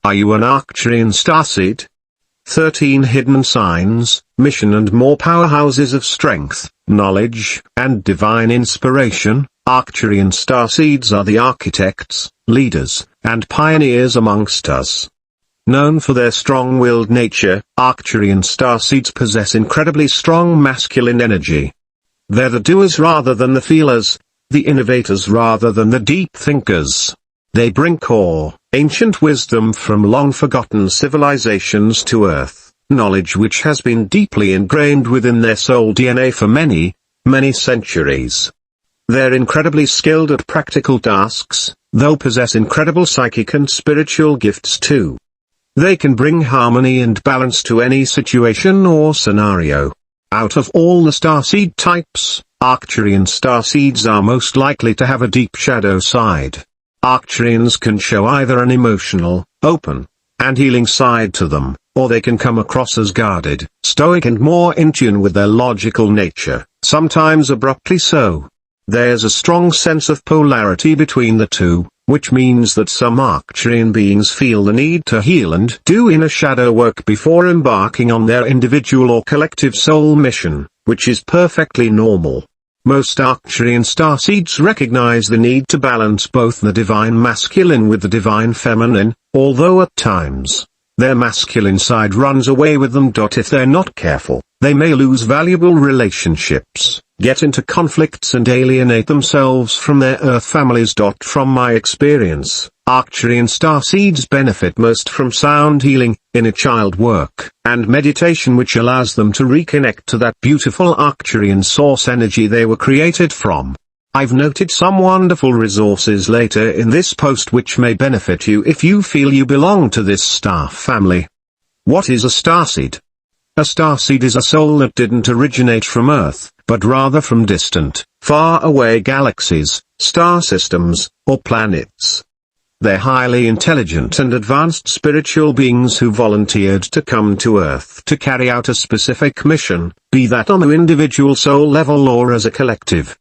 Are you an Arcturian Starseed? 13 hidden signs, mission and more powerhouses of strength, knowledge, and divine inspiration. Arcturian Starseeds are the architects, leaders, and pioneers amongst us. Known for their strong-willed nature, Arcturian Starseeds possess incredibly strong masculine energy. They're the doers rather than the feelers, the innovators rather than the deep thinkers. They bring core, ancient wisdom from long-forgotten civilizations to Earth, knowledge which has been deeply ingrained within their soul DNA for many, many centuries. They're incredibly skilled at practical tasks, though possess incredible psychic and spiritual gifts too. They can bring harmony and balance to any situation or scenario. Out of all the starseed types, Arcturian starseeds are most likely to have a deep shadow side. Arcturians can show either an emotional, open, and healing side to them, or they can come across as guarded, stoic and more in tune with their logical nature, sometimes abruptly so. There's a strong sense of polarity between the two, which means that some Arcturian beings feel the need to heal and do inner shadow work before embarking on their individual or collective soul mission, which is perfectly normal. Most Arcturian starseeds recognize the need to balance both the divine masculine with the divine feminine, although at times, their masculine side runs away with them. If they're not careful, they may lose valuable relationships, get into conflicts and alienate themselves from their Earth families. From my experience, Arcturian starseeds benefit most from sound healing, inner child work, and meditation, which allows them to reconnect to that beautiful Arcturian source energy they were created from. I've noted some wonderful resources later in this post which may benefit you if you feel you belong to this star family. What is a starseed? A starseed is a soul that didn't originate from Earth, but rather from distant, far-away galaxies, star systems, or planets. They're highly intelligent and advanced spiritual beings who volunteered to come to Earth to carry out a specific mission, be that on an individual soul level or as a collective.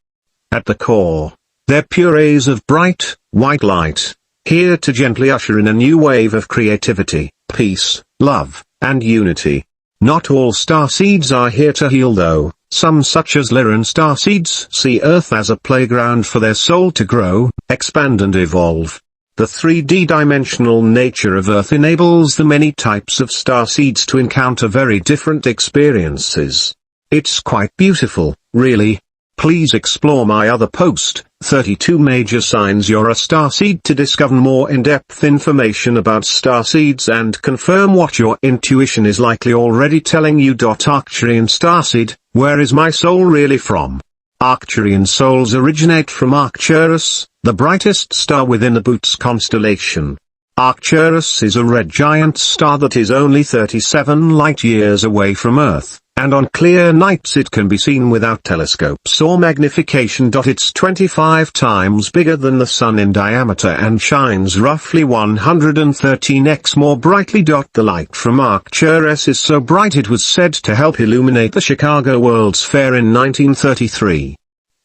At the core, they're pure rays of bright, white light, here to gently usher in a new wave of creativity, peace, love, and unity. Not all starseeds are here to heal though. Some, such as Lyran starseeds, see Earth as a playground for their soul to grow, expand and evolve. The 3D-dimensional nature of Earth enables the many types of starseeds to encounter very different experiences. It's quite beautiful, really. Please explore my other post, 32 Major Signs You're a Starseed, to discover more in-depth information about starseeds and confirm what your intuition is likely already telling you. Arcturian Starseed, where is my soul really from? Arcturian souls originate from Arcturus, the brightest star within the Bootes constellation. Arcturus is a red giant star that is only 37 light-years away from Earth, and on clear nights it can be seen without telescopes or magnification. It's 25 times bigger than the Sun in diameter and shines roughly 113x more brightly. The light from Arcturus is so bright it was said to help illuminate the Chicago World's Fair in 1933.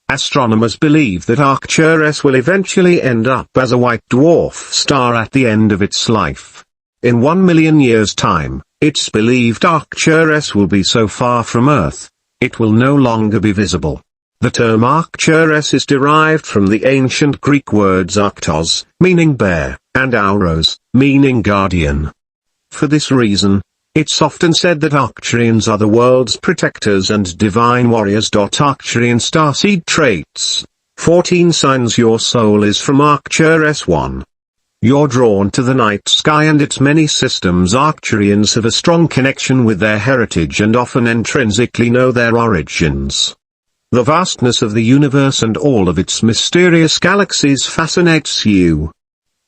Astronomers believe that Arcturus will eventually end up as a white dwarf star at the end of its life. In 1 million years' time, it's believed Arcturus will be so far from Earth, it will no longer be visible. The term Arcturus is derived from the ancient Greek words arctos, meaning bear, and auros, meaning guardian. For this reason, it's often said that Arcturians are the world's protectors and divine warriors. Arcturian starseed traits. 14 signs your soul is from Arcturus. 1. You're drawn to the night sky and its many systems. Arcturians have a strong connection with their heritage and often intrinsically know their origins. The vastness of the universe and all of its mysterious galaxies fascinates you.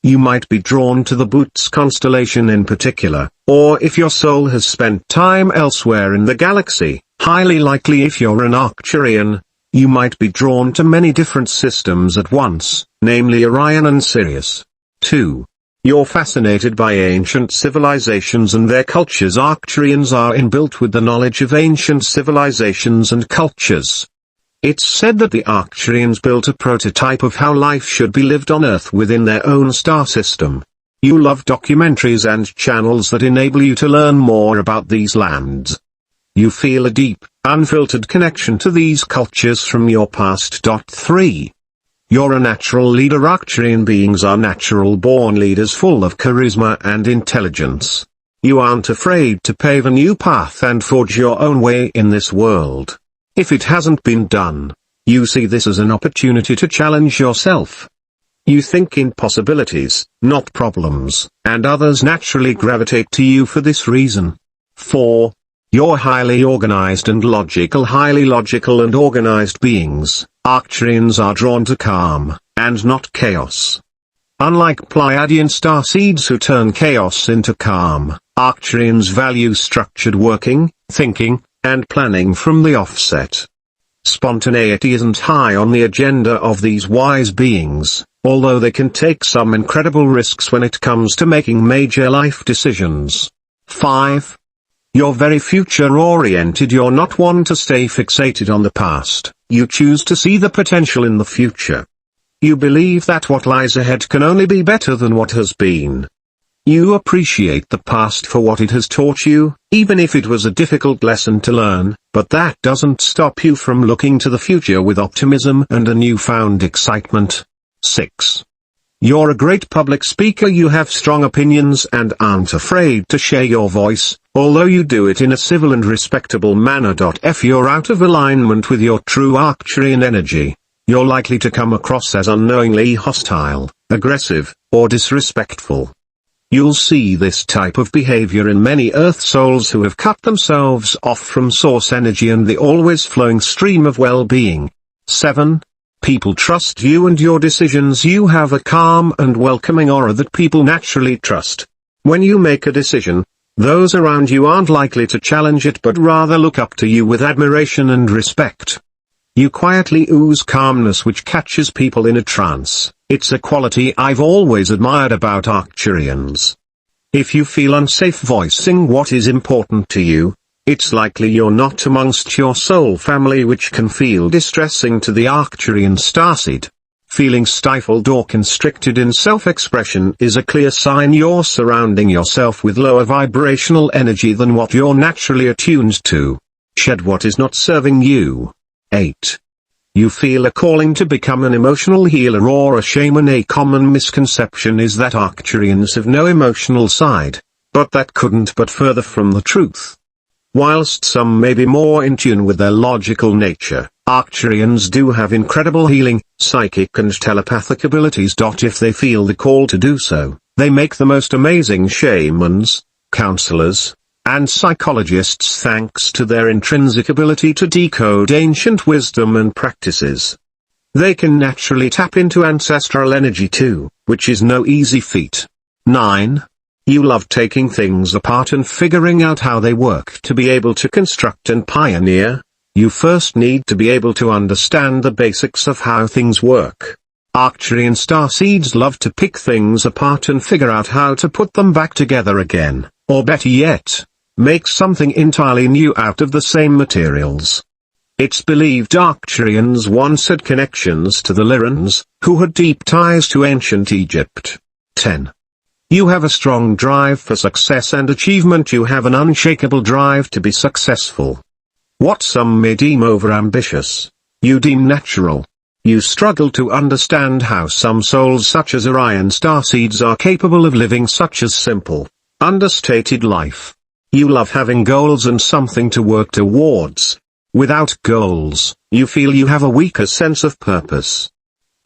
You might be drawn to the Bootes constellation in particular, or if your soul has spent time elsewhere in the galaxy, highly likely if you're an Arcturian, you might be drawn to many different systems at once, namely Orion and Sirius. 2. You're fascinated by ancient civilizations and their cultures. Arcturians are inbuilt with the knowledge of ancient civilizations and cultures. It's said that the Arcturians built a prototype of how life should be lived on Earth within their own star system. You love documentaries and channels that enable you to learn more about these lands. You feel a deep, unfiltered connection to these cultures from your past. 3. You're a natural leader. Arcturian beings are natural-born leaders full of charisma and intelligence. You aren't afraid to pave a new path and forge your own way in this world. If it hasn't been done, you see this as an opportunity to challenge yourself. You think in possibilities, not problems, and others naturally gravitate to you for this reason. 4. You're highly organized and logical. Highly logical and organized beings, Arcturians are drawn to calm, and not chaos. Unlike Pleiadian starseeds who turn chaos into calm, Arcturians value structured working, thinking, and planning from the offset. Spontaneity isn't high on the agenda of these wise beings, although they can take some incredible risks when it comes to making major life decisions. 5. You're very future-oriented. You're not one to stay fixated on the past. You choose to see the potential in the future. You believe that what lies ahead can only be better than what has been. You appreciate the past for what it has taught you, even if it was a difficult lesson to learn, but that doesn't stop you from looking to the future with optimism and a newfound excitement. 6. You're a great public speaker. You have strong opinions and aren't afraid to share your voice, although you do it in a civil and respectable manner. If you're out of alignment with your true Arcturian energy, you're likely to come across as unknowingly hostile, aggressive, or disrespectful. You'll see this type of behavior in many Earth souls who have cut themselves off from source energy and the always flowing stream of well-being. 7. People trust you and your decisions. You have a calm and welcoming aura that people naturally trust. When you make a decision, those around you aren't likely to challenge it but rather look up to you with admiration and respect. You quietly ooze calmness which catches people in a trance. It's a quality I've always admired about Arcturians. If you feel unsafe voicing what is important to you, it's likely you're not amongst your soul family, which can feel distressing to the Arcturian Starseed. Feeling stifled or constricted in self-expression is a clear sign you're surrounding yourself with lower vibrational energy than what you're naturally attuned to. Shed what is not serving you. 8. You feel a calling to become an emotional healer or a shaman. A common misconception is that Arcturians have no emotional side, but that couldn't be further from the truth. Whilst some may be more in tune with their logical nature, Arcturians do have incredible healing, psychic and telepathic abilities. If they feel the call to do so, they make the most amazing shamans, counselors, and psychologists thanks to their intrinsic ability to decode ancient wisdom and practices. They can naturally tap into ancestral energy too, which is no easy feat. 9. You love taking things apart and figuring out how they work. To be able to construct and pioneer, you first need to be able to understand the basics of how things work. Arcturian starseeds love to pick things apart and figure out how to put them back together again, or better yet, make something entirely new out of the same materials. It's believed Arcturians once had connections to the Lyrans, who had deep ties to ancient Egypt. 10. You have a strong drive for success and achievement. You have an unshakable drive to be successful. What some may deem overambitious, you deem natural. You struggle to understand how some souls such as Orion starseeds are capable of living such a simple, understated life. You love having goals and something to work towards. Without goals, you feel you have a weaker sense of purpose.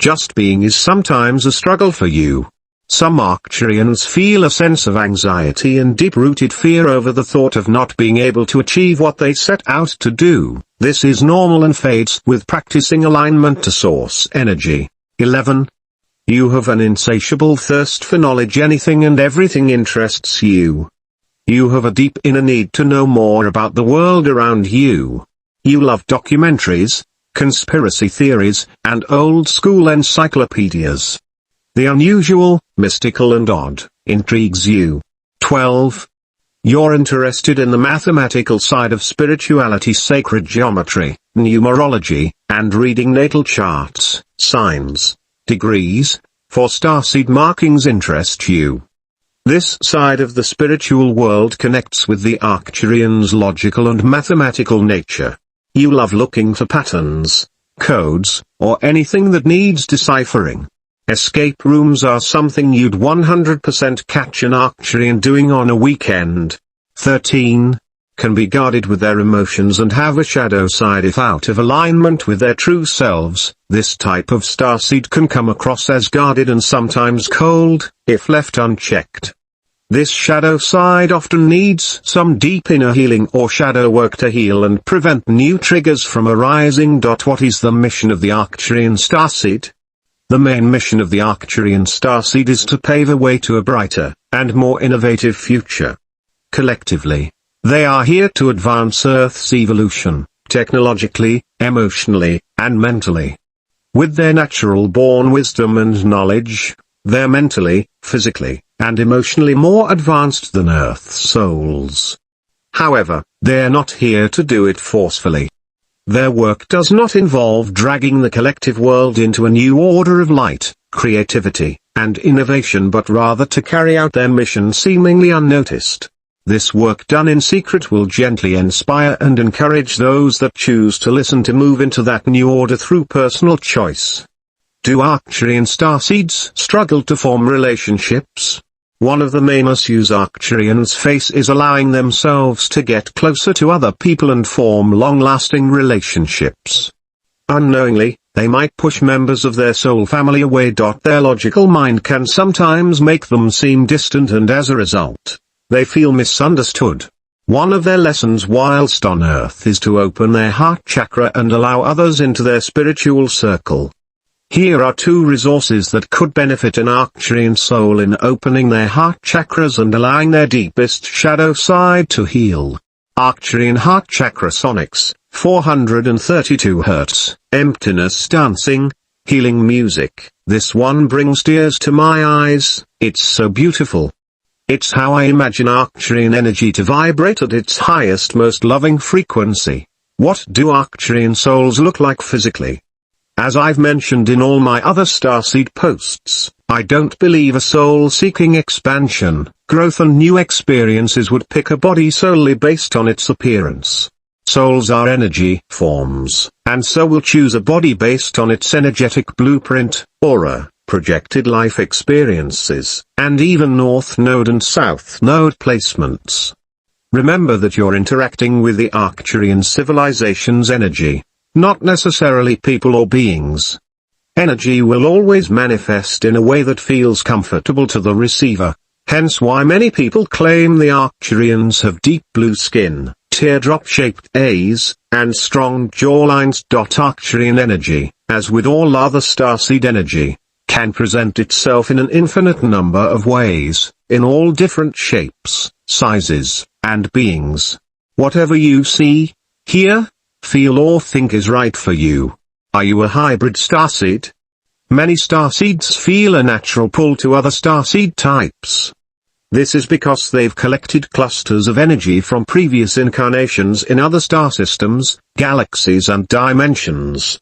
Just being is sometimes a struggle for you. Some Arcturians feel a sense of anxiety and deep-rooted fear over the thought of not being able to achieve what they set out to do. This is normal and fades with practicing alignment to source energy. 11. You have an insatiable thirst for knowledge. Anything and everything interests you. You have a deep inner need to know more about the world around you. You love documentaries, conspiracy theories, and old-school encyclopedias. The unusual, mystical and odd, intrigues you. 12. You're interested in the mathematical side of spirituality, sacred geometry, numerology, and reading natal charts, signs, degrees, for starseed markings interest you. This side of the spiritual world connects with the Arcturian's logical and mathematical nature. You love looking for patterns, codes, or anything that needs deciphering. Escape rooms are something you'd 100% catch an Arcturian doing on a weekend. 13. Can be guarded with their emotions and have a shadow side if out of alignment with their true selves. This type of starseed can come across as guarded and sometimes cold, if left unchecked. This shadow side often needs some deep inner healing or shadow work to heal and prevent new triggers from arising. What is the mission of the Arcturian Starseed? The main mission of the Arcturian Starseed is to pave a way to a brighter, and more innovative future. Collectively, they are here to advance Earth's evolution, technologically, emotionally, and mentally. With their natural-born wisdom and knowledge, they're mentally, physically, and emotionally more advanced than Earth's souls. However, they're not here to do it forcefully. Their work does not involve dragging the collective world into a new order of light, creativity, and innovation, but rather to carry out their mission seemingly unnoticed. This work done in secret will gently inspire and encourage those that choose to listen to move into that new order through personal choice. Do Arcturian starseeds struggle to form relationships? One of the main issues Arcturians face is allowing themselves to get closer to other people and form long-lasting relationships. Unknowingly, they might push members of their soul family away. Their logical mind can sometimes make them seem distant, and as a result, they feel misunderstood. One of their lessons whilst on Earth is to open their heart chakra and allow others into their spiritual circle. Here are 2 resources that could benefit an Arcturian soul in opening their heart chakras and allowing their deepest shadow side to heal. Arcturian Heart Chakra Sonics, 432 Hz, Emptiness Dancing, Healing Music. This one brings tears to my eyes, it's so beautiful. It's how I imagine Arcturian energy to vibrate at its highest, most loving frequency. What do Arcturian souls look like physically? As I've mentioned in all my other Starseed posts, I don't believe a soul seeking expansion, growth and new experiences would pick a body solely based on its appearance. Souls are energy forms, and so will choose a body based on its energetic blueprint, aura, projected life experiences, and even North Node and South Node placements. Remember that you're interacting with the Arcturian civilization's energy, not necessarily people or beings. Energy will always manifest in a way that feels comfortable to the receiver, hence why many people claim the Arcturians have deep blue skin, teardrop-shaped eyes, and strong jawlines. Arcturian energy, as with all other Starseed energy, can present itself in an infinite number of ways, in all different shapes, sizes, and beings. Whatever you see, hear, feel or think is right for you. Are you a hybrid starseed? Many starseeds feel a natural pull to other starseed types. This is because they've collected clusters of energy from previous incarnations in other star systems, galaxies and dimensions.